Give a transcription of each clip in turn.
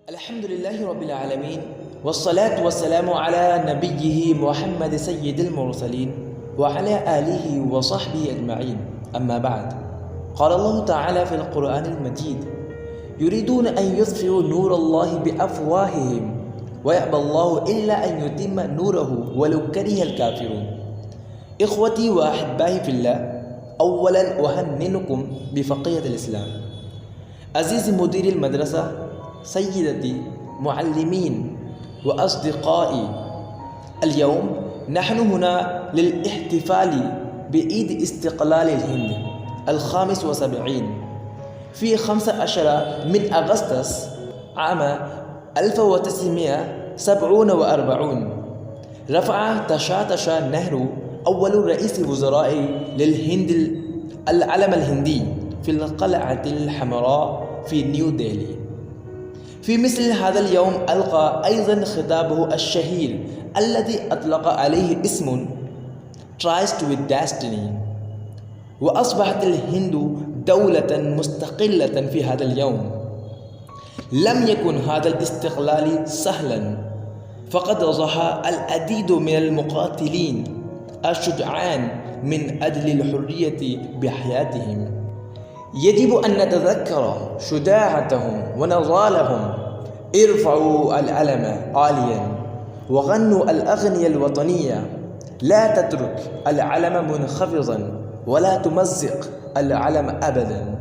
الحمد لله رب العالمين، والصلاة والسلام على نبيه محمد سيد المرسلين وعلى آله وصحبه أجمعين. أما بعد، قال الله تعالى في القرآن المجيد: يريدون أن يطفئوا نور الله بأفواههم ويأبى الله إلا أن يتم نوره ولو كره الكافرون. إخوتي وأحبائي في الله، أولا أهنئكم بفقية الإسلام. عزيزي مدير المدرسة، سيدتي، معلمين وأصدقائي، اليوم نحن هنا للاحتفال بعيد استقلال الهند 75 في 15 من أغسطس عام 1947. رفع تشاتشا نهرو أول رئيس وزراء للهند العلم الهندي في القلعة الحمراء في نيو ديلي. في مثل هذا اليوم ألقى أيضا خطابه الشهير الذي أطلق عليه اسم Tries with Destiny، وأصبحت الهند دولة مستقلة في هذا اليوم. لم يكن هذا الاستقلال سهلا، فقد ضحى العديد من المقاتلين الشجعان من أجل الحرية بحياتهم. يجب أن نتذكر شجاعتهم ونضالهم. ارفعوا العلم عاليا وغنوا الأغنية الوطنية. لا تترك العلم منخفضا ولا تمزق العلم أبدا.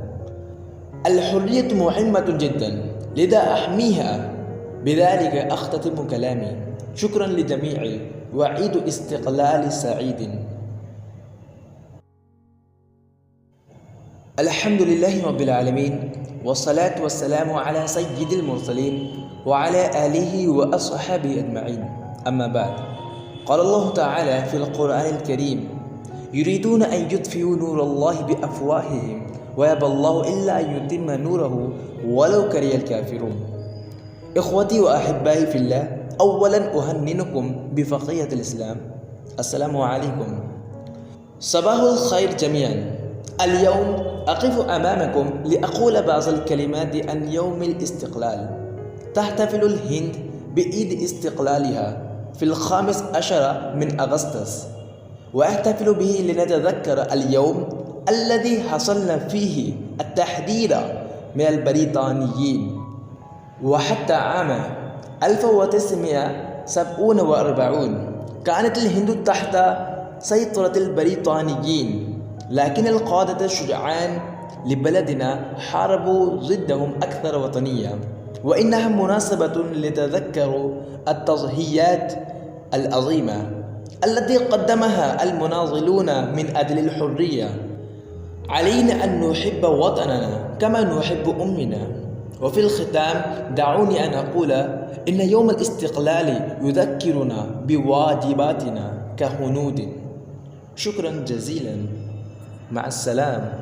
الحرية مهمة جدا، لذا أحميها. بذلك أختتم كلامي. شكرا لجميع، وعيد استقلال سعيد. الحمد لله رب العالمين، والصلاة والسلام على سيد المرسلين وعلى آله وأصحابه أجمعين. أما بعد، قال الله تعالى في القرآن الكريم: يريدون أن يطفئوا نور الله بأفواههم ويأبى الله إلا أن يتم نوره ولو كره الكافرون. إخوتي وأحبائي في الله، أولا أهنئكم بفقية الإسلام. السلام عليكم. صباح الخير جميعا. اليوم أقف أمامكم لأقول بعض الكلمات عن يوم الاستقلال. تحتفل الهند بعيد استقلالها في 15 من أغسطس، وأحتفل به لنتذكر اليوم الذي حصلنا فيه التحرير من البريطانيين. وحتى عام 1947 كانت الهند تحت سيطرة البريطانيين، لكن القادة الشجعان لبلدنا حاربوا ضدهم أكثر وطنية. وإنها مناسبة لتذكر التضحيات العظيمة التي قدمها المناضلون من أجل الحرية. علينا أن نحب وطننا كما نحب أمنا. وفي الختام دعوني أن أقول إن يوم الاستقلال يذكرنا بواجباتنا كهنود. شكرا جزيلا. مع السلامة.